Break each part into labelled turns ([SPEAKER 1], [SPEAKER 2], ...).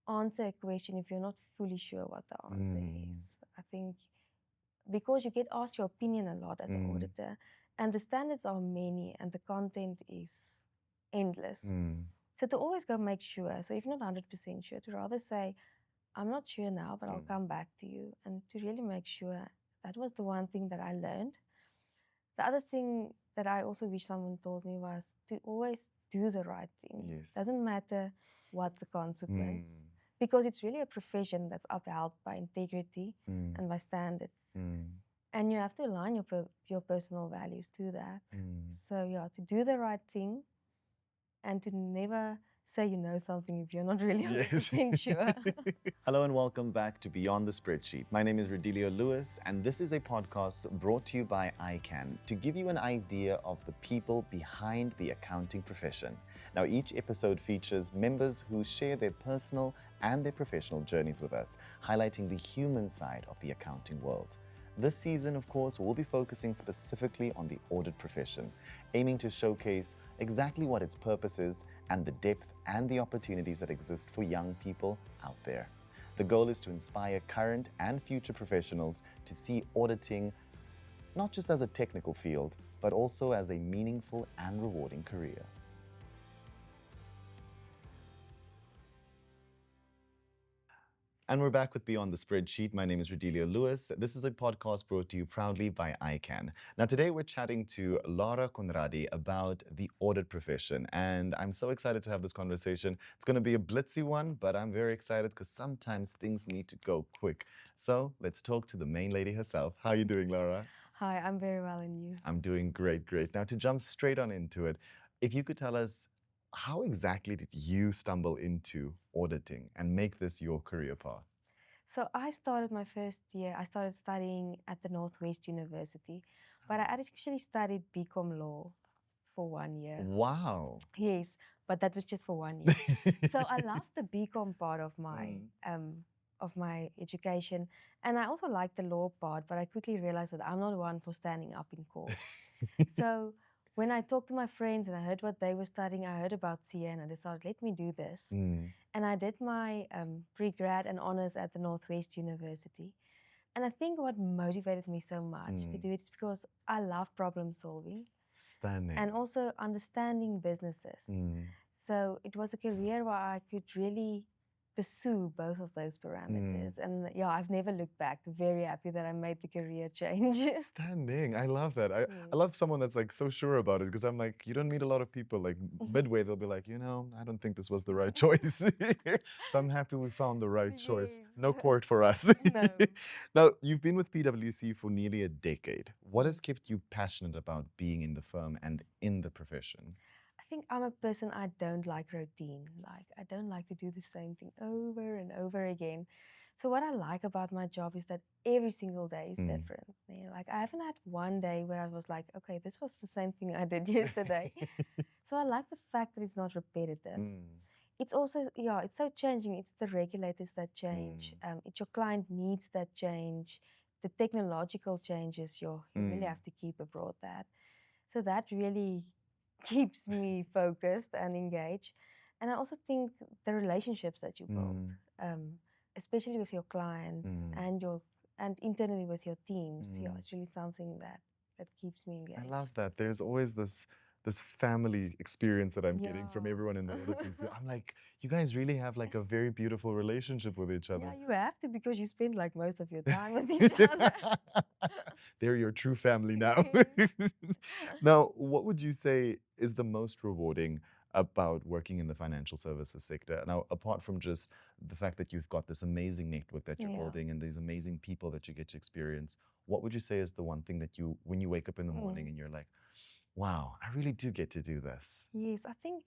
[SPEAKER 1] answer a question if you're not fully sure what the answer
[SPEAKER 2] Mm.
[SPEAKER 1] is. I think because you get asked your opinion a lot as an
[SPEAKER 2] Mm.
[SPEAKER 1] auditor, and the standards are many, and the content is endless.
[SPEAKER 2] Mm.
[SPEAKER 1] So to always go make sure. So if you're not 100% sure, to rather say, I'm not sure now, but I'll
[SPEAKER 2] Mm.
[SPEAKER 1] come back to you, and to really make sure. That was the one thing that I learned. The other thing that I also wish someone told me was to always do the right thing.
[SPEAKER 2] Yes.
[SPEAKER 1] Doesn't matter what the consequence,
[SPEAKER 2] Mm.
[SPEAKER 1] because it's really a profession that's upheld by integrity
[SPEAKER 2] Mm.
[SPEAKER 1] and by standards.
[SPEAKER 2] Mm.
[SPEAKER 1] And you have to align your personal values to that.
[SPEAKER 2] Mm.
[SPEAKER 1] So yeah, to do the right thing and to never say you know something if you're not really
[SPEAKER 2] Yes.
[SPEAKER 1] 100% sure.
[SPEAKER 2] Hello and welcome back to Beyond the Spreadsheet. My name is Rodilio Lewis, and this is a podcast brought to you by ICANN to give you an idea of the people behind the accounting profession. Now, each episode features members who share their personal and their professional journeys with us, highlighting the human side of the accounting world. This season, of course, we'll be focusing specifically on the audit profession, aiming to showcase exactly what its purpose is and the depth and the opportunities that exist for young people out there. The goal is to inspire current and future professionals to see auditing not just as a technical field, but also as a meaningful and rewarding career. And we're back with Beyond the Spreadsheet. My name is Rodilio Lewis. This is a podcast brought to you proudly by ICANN. Now, today we're chatting to Laura Conradi about the audit profession. And I'm so excited to have this conversation. It's going to be a blitzy one, but I'm very excited because sometimes things need to go quick. So let's talk to the main lady herself. How are you doing, Laura?
[SPEAKER 1] Hi, I'm very well, and you?
[SPEAKER 2] I'm doing great, great. Now, to jump straight on into it, if you could tell us, how exactly did you stumble into auditing and make this your career path?
[SPEAKER 1] So I started my first year, I started studying at the Northwest University, but I actually studied BCom law for 1 year.
[SPEAKER 2] Wow.
[SPEAKER 1] Yes, but that was just for 1 year. So I loved the BCom part of my education, and I also liked the law part, but I quickly realized that I'm not one for standing up in court. So when I talked to my friends and I heard what they were studying, I heard about CA and I decided, let me do this.
[SPEAKER 2] Mm.
[SPEAKER 1] And I did my pre-grad and honors at the Northwest University. And I think what motivated me so much to do it is because I love problem solving
[SPEAKER 2] Stunning.
[SPEAKER 1] and also understanding businesses.
[SPEAKER 2] Mm.
[SPEAKER 1] So it was a career where I could really pursue both of those parameters. And yeah, I've never looked back. Very happy that I made the career change.
[SPEAKER 2] Stunning. I love that. I
[SPEAKER 1] Yes.
[SPEAKER 2] love someone that's like so sure about it because I'm like, you don't meet a lot of people. Like midway, they'll be like, I don't think this was the right choice. So I'm happy we found the right choice. No
[SPEAKER 1] Yes.
[SPEAKER 2] court for us.
[SPEAKER 1] No.
[SPEAKER 2] Now, you've been with PwC for nearly a decade. What has
[SPEAKER 1] Yes.
[SPEAKER 2] kept you passionate about being in the firm and in the profession?
[SPEAKER 1] I think I'm a person, I don't like routine. Like, I don't like to do the same thing over and over again. So, what I like about my job is that every single day is different. Yeah, like, I haven't had one day where I was like, okay, this was the same thing I did yesterday. So, I like the fact that it's not repetitive. It's also, yeah, it's so changing. It's the regulators that change, it's your client needs that change, the technological changes, you really have to keep abroad that. So, that really keeps me focused and engaged. And I also think the relationships that you build, especially with your clients and internally with your teams, yeah, it's really something that keeps me engaged.
[SPEAKER 2] I love that. There's always this family experience that I'm getting from
[SPEAKER 1] Yeah.
[SPEAKER 2] everyone in the auditing field. I'm like, you guys really have like a very beautiful relationship with each other.
[SPEAKER 1] Yeah, you have to because you spend like most of your time with each other.
[SPEAKER 2] They're your true family now.
[SPEAKER 1] Yes.
[SPEAKER 2] Now, what would you say is the most rewarding about working in the financial services sector? Now, apart from just the fact that you've got this amazing network that you're
[SPEAKER 1] Yeah.
[SPEAKER 2] building and these amazing people that you get to experience, what would you say is the one thing that you, when you wake up in the morning and you're like, wow, I really do get to do this?
[SPEAKER 1] Yes, I think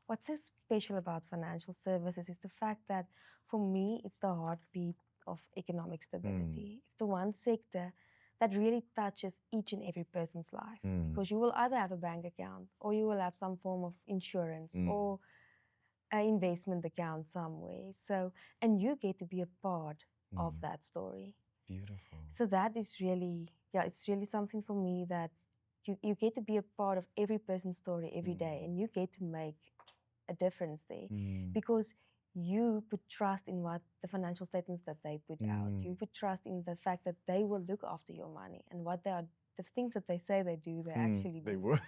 [SPEAKER 1] what's so special about financial services is the fact that for me, it's the heartbeat of economic stability. It's the one sector that really touches each and every person's life because you will either have a bank account or you will have some form of insurance or an investment account somewhere. So, and you get to be a part of that story.
[SPEAKER 2] Beautiful.
[SPEAKER 1] So that is really, yeah, it's really something for me that you get to be a part of every person's story every day and you get to make a difference there because you put trust in what the financial statements that they put out. You put trust in the fact that they will look after your money and what they are, the things that they say they do, they actually
[SPEAKER 2] They
[SPEAKER 1] do.
[SPEAKER 2] were.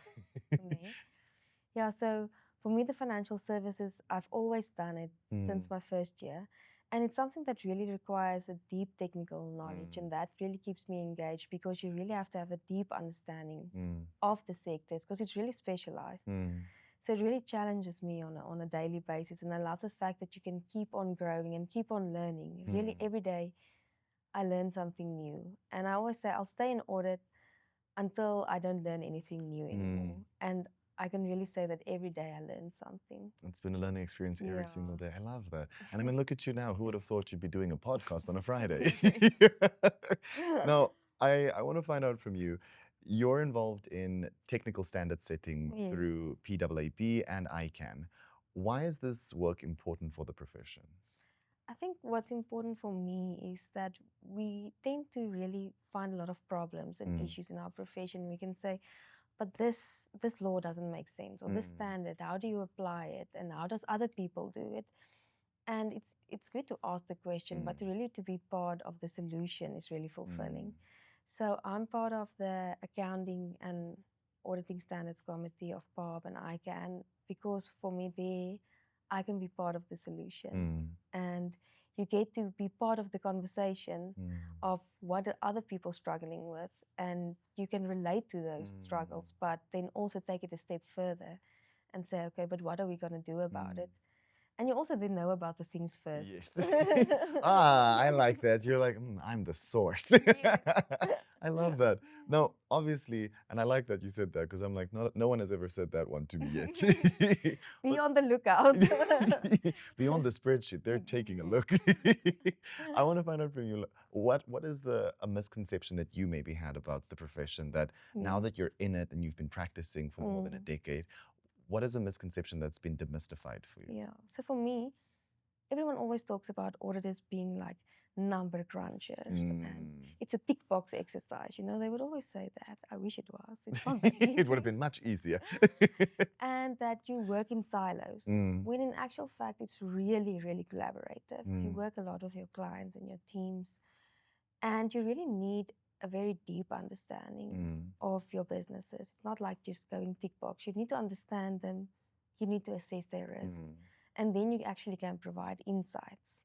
[SPEAKER 1] Yeah, so for me, the financial services, I've always done it since my first year. And it's something that really requires a deep technical knowledge, and that really keeps me engaged because you really have to have a deep understanding of the sectors because it's really specialized. So it really challenges me on a daily basis. And I love the fact that you can keep on growing and keep on learning. Really, every day I learn something new. And I always say I'll stay in audit until I don't learn anything new anymore. And I can really say that every day I learn something.
[SPEAKER 2] It's been a learning experience every
[SPEAKER 1] Yeah.
[SPEAKER 2] single day. I love that. And I mean, look at you now. Who would have thought you'd be doing a podcast on a Friday? Now, I want to find out from you. You're involved in technical standard setting
[SPEAKER 1] Yes.
[SPEAKER 2] through PAAP and ICANN. Why is this work important for the profession?
[SPEAKER 1] I think what's important for me is that we tend to really find a lot of problems and issues in our profession. We can say, but this law doesn't make sense, or this standard, how do you apply it, and how does other people do it? And it's good to ask the question, but really to be part of the solution is really fulfilling. So I'm part of the accounting and auditing standards committee of PAB and ICANN because for me there I can be part of the solution, and you get to be part of the conversation of what are other people struggling with, and you can relate to those struggles, but then also take it a step further and say, okay, but what are we going to do about it? And you also didn't know about the things first.
[SPEAKER 2] Yes. I like that. You're like, I'm the source.
[SPEAKER 1] Yes.
[SPEAKER 2] I love that. No, obviously, and I like that you said that because I'm like, no one has ever said that one to me yet.
[SPEAKER 1] Be on the lookout.
[SPEAKER 2] Beyond the spreadsheet, they're taking a look. I want to find out from you, what is a misconception that you maybe had about the profession that now that you're in it and you've been practicing for more than a decade, what is a misconception that's been demystified for you?
[SPEAKER 1] Yeah. So for me, everyone always talks about auditors being like number crunchers and it's a tick box exercise. You know, they would always say that. I wish it was. It's not that easy.
[SPEAKER 2] It would have been much easier.
[SPEAKER 1] And that you work in silos, when in actual fact it's really, really collaborative. You work a lot with your clients and your teams, and you really need a very deep understanding of your businesses. It's not like just going tick box. You need to understand them. You need to assess their risk. And then you actually can provide insights.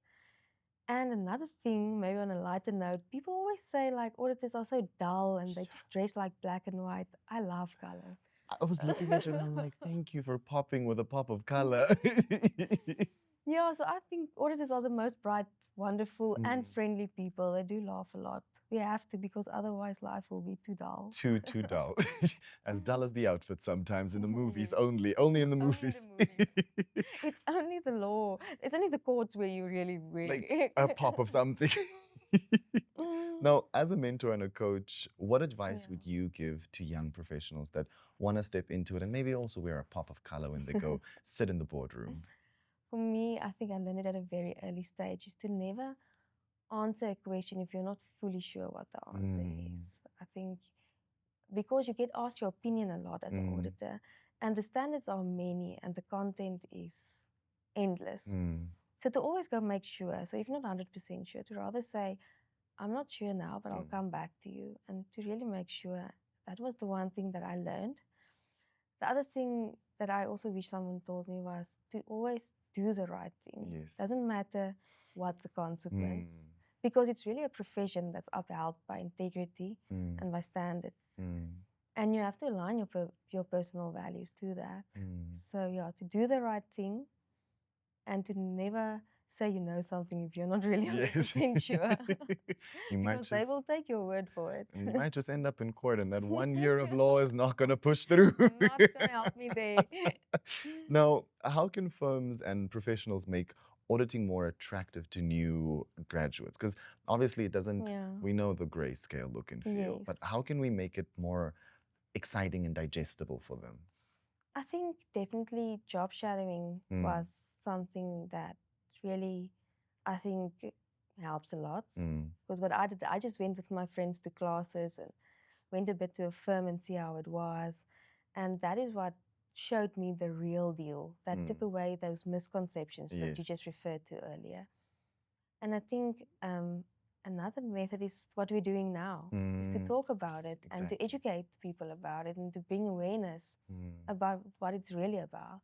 [SPEAKER 1] And another thing, maybe on a lighter note, people always say like auditors are so dull and they just dress like black and white. I love color.
[SPEAKER 2] I was looking at you and I'm like, thank you for popping with a pop of color.
[SPEAKER 1] Yeah, so I think auditors are the most bright, wonderful, and friendly people. They do laugh a lot. We have to, because otherwise life will be too dull.
[SPEAKER 2] Too dull. As dull as the outfit sometimes in the movies,
[SPEAKER 1] Yes.
[SPEAKER 2] only in the movies.
[SPEAKER 1] It's only the law. It's only the courts where you really
[SPEAKER 2] Like a pop of something. Now, as a mentor and a coach, what advice would you give to young professionals that want to step into it and maybe also wear a pop of color when they go sit in the boardroom?
[SPEAKER 1] For me, I think I learned it at a very early stage, is to never answer a question if you're not fully sure what the answer is. I think because you get asked your opinion a lot as an auditor, and the standards are many and the content is endless. So to always go make sure, so if you're not 100% sure, to rather say, I'm not sure now, but I'll come back to you, and to really make sure. That was the one thing that I learned. The other thing that I also wish someone told me was to always do the right thing.
[SPEAKER 2] Yes.
[SPEAKER 1] Doesn't matter what the consequence, because it's really a profession that's upheld by integrity and by standards. And you have to align your personal values to that. So yeah, to do the right thing and to never say you know something if you're not really 100% sure. Because they will take your word for it.
[SPEAKER 2] And you might just end up in court and that 1 year of law is not going to push through.
[SPEAKER 1] Not going to help me there.
[SPEAKER 2] Now, how can firms and professionals make auditing more attractive to new graduates? Because obviously it doesn't, we know the grayscale look and feel, but how can we make it more exciting and digestible for them?
[SPEAKER 1] I think definitely job shadowing was something that really, I think, helps a lot. Because what I did, I just went with my friends to classes and went a bit to a firm and see how it was. And that is what showed me the real deal, that took away those misconceptions that you
[SPEAKER 2] Yes.
[SPEAKER 1] just referred to earlier. And I think another method is what we're doing now, is to talk about it and to
[SPEAKER 2] Exactly.
[SPEAKER 1] educate people about it and to bring awareness about what it's really about.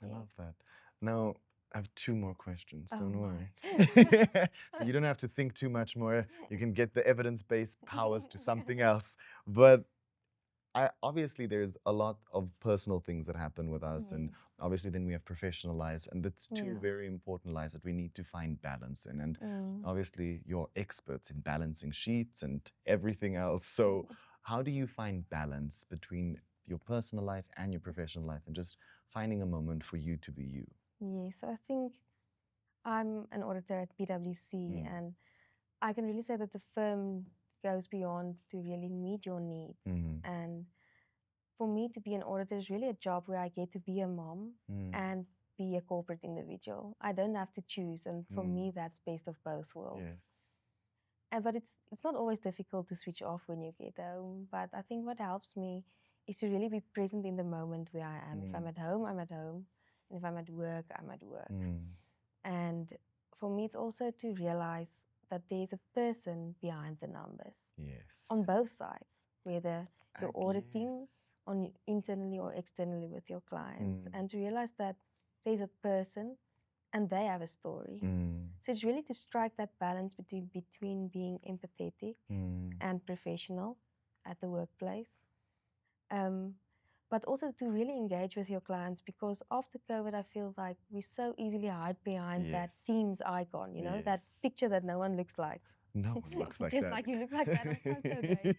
[SPEAKER 2] I love
[SPEAKER 1] Yes.
[SPEAKER 2] that. Now, I have 2 more questions,
[SPEAKER 1] Oh
[SPEAKER 2] don't
[SPEAKER 1] my.
[SPEAKER 2] worry. So you don't have to think too much more. You can get the evidence-based powers to something else. But obviously, there's a lot of personal things that happen with us, and
[SPEAKER 1] Yes.
[SPEAKER 2] obviously, then we have professional lives, and that's 2
[SPEAKER 1] Yeah.
[SPEAKER 2] very important lives that we need to find balance in. And
[SPEAKER 1] Mm.
[SPEAKER 2] obviously, you're experts in balancing sheets and everything else. So, how do you find balance between your personal life and your professional life, and just finding a moment for you to be you?
[SPEAKER 1] Yes, so I think I'm an auditor at PwC, and I can really say that the firm goes beyond to really meet your needs. And for me to be an auditor is really a job where I get to be a mom and be a corporate individual. I don't have to choose, and for me, that's best of both worlds.
[SPEAKER 2] Yes.
[SPEAKER 1] But it's not always difficult to switch off when you get home. But I think what helps me is to really be present in the moment where I am. If I'm at home, I'm at home, and if I'm at work, I'm at work. And for me, it's also to realize that there's a person behind the numbers
[SPEAKER 2] Yes.
[SPEAKER 1] on both sides, whether you're auditing
[SPEAKER 2] Yes.
[SPEAKER 1] internally or externally with your clients, and to realize that there's a person and they have a story. So it's really to strike that balance between being empathetic and professional at the workplace. But also to really engage with your clients, because after COVID, I feel like we so easily hide behind that
[SPEAKER 2] Yes.
[SPEAKER 1] Teams icon, you know, that
[SPEAKER 2] Yes.
[SPEAKER 1] picture that no one looks like.
[SPEAKER 2] No one looks like
[SPEAKER 1] Just
[SPEAKER 2] that.
[SPEAKER 1] like you look like that on photo day.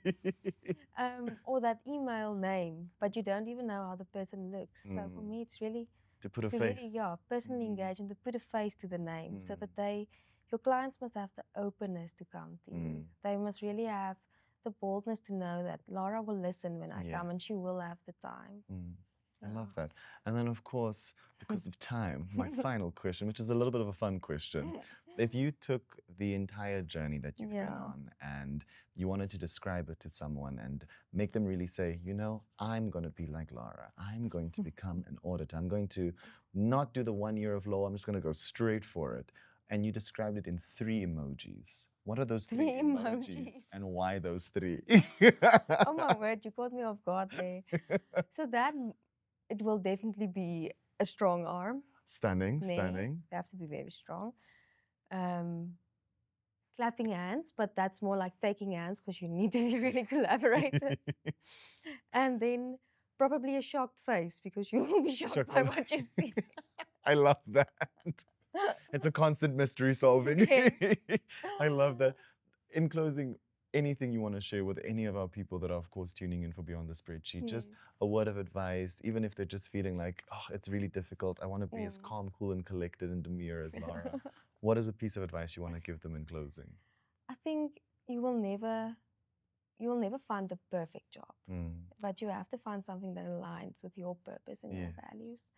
[SPEAKER 1] Or that email name, but you don't even know how the person looks. So for me, it's really
[SPEAKER 2] To put a
[SPEAKER 1] to
[SPEAKER 2] face.
[SPEAKER 1] really, personally engage and to put a face to the name, so that your clients must have the openness to come to you. They must really have the boldness to know that Laura will listen when I come, and
[SPEAKER 2] Yes.
[SPEAKER 1] she will have the time.
[SPEAKER 2] I love that. And then, of course, because of time, my final question, which is a little bit of a fun question. If you took the entire journey that you've been on and you wanted to describe it to someone and make them really say, you know, I'm going to be like Laura. I'm going to become an auditor. I'm going to not do the 1 year of law. I'm just going to go straight for it. And you described it in 3 emojis. What are those 3
[SPEAKER 1] Three
[SPEAKER 2] emojis
[SPEAKER 1] emojis.
[SPEAKER 2] and why those 3?
[SPEAKER 1] Oh my word, you caught me off guard there. So that it will definitely be a strong arm.
[SPEAKER 2] Stunning,
[SPEAKER 1] Nee,
[SPEAKER 2] stunning.
[SPEAKER 1] you have to be very strong. Clapping hands, but that's more like taking hands because you need to be really collaborative. And then probably a shocked face, because you will be shocked by what you see.
[SPEAKER 2] I love that. It's a constant mystery solving.
[SPEAKER 1] Yes.
[SPEAKER 2] I love that. In closing, anything you want to share with any of our people that are, of course, tuning in for Beyond the Spreadsheet, just a word of advice, even if they're just feeling like, oh, it's really difficult. I want to be as calm, cool, and collected and demure as Laura. What is a piece of advice you want to give them in closing?
[SPEAKER 1] I think you will never find the perfect job, but you have to find something that aligns with your purpose and your values.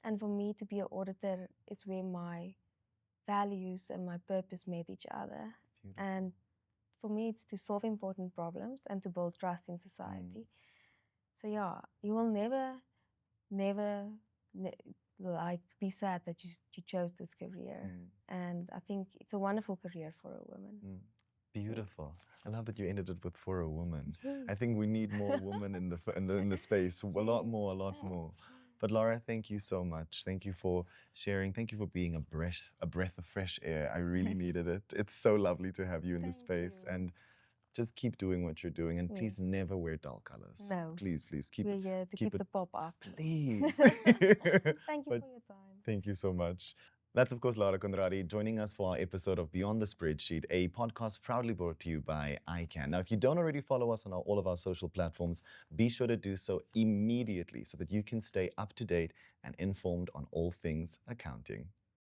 [SPEAKER 1] And for me, to be an auditor is where my values and my purpose met each other.
[SPEAKER 2] Beautiful.
[SPEAKER 1] And for me, it's to solve important problems and to build trust in society. So yeah, you will never like be sad that you chose this career. And I think it's a wonderful career for a woman.
[SPEAKER 2] Beautiful. I love that you ended it with for a woman. I
[SPEAKER 1] Yes.
[SPEAKER 2] think we need more women in the space. A lot more. But Laura, thank you so much. Thank you for sharing. Thank you for being a breath of fresh air. I really needed it. It's so lovely to have you in this space.
[SPEAKER 1] you.
[SPEAKER 2] And just keep doing what you're doing, and please
[SPEAKER 1] Yes.
[SPEAKER 2] never wear dull colors.
[SPEAKER 1] No.
[SPEAKER 2] Please keep
[SPEAKER 1] We're here to keep
[SPEAKER 2] it.
[SPEAKER 1] the pop up.
[SPEAKER 2] Please.
[SPEAKER 1] Thank you
[SPEAKER 2] But
[SPEAKER 1] for your time.
[SPEAKER 2] thank you so much. That's, of course, Laura Condradi joining us for our episode of Beyond the Spreadsheet, a podcast proudly brought to you by ICANN. Now, if you don't already follow us on all of our social platforms, be sure to do so immediately so that you can stay up to date and informed on all things accounting.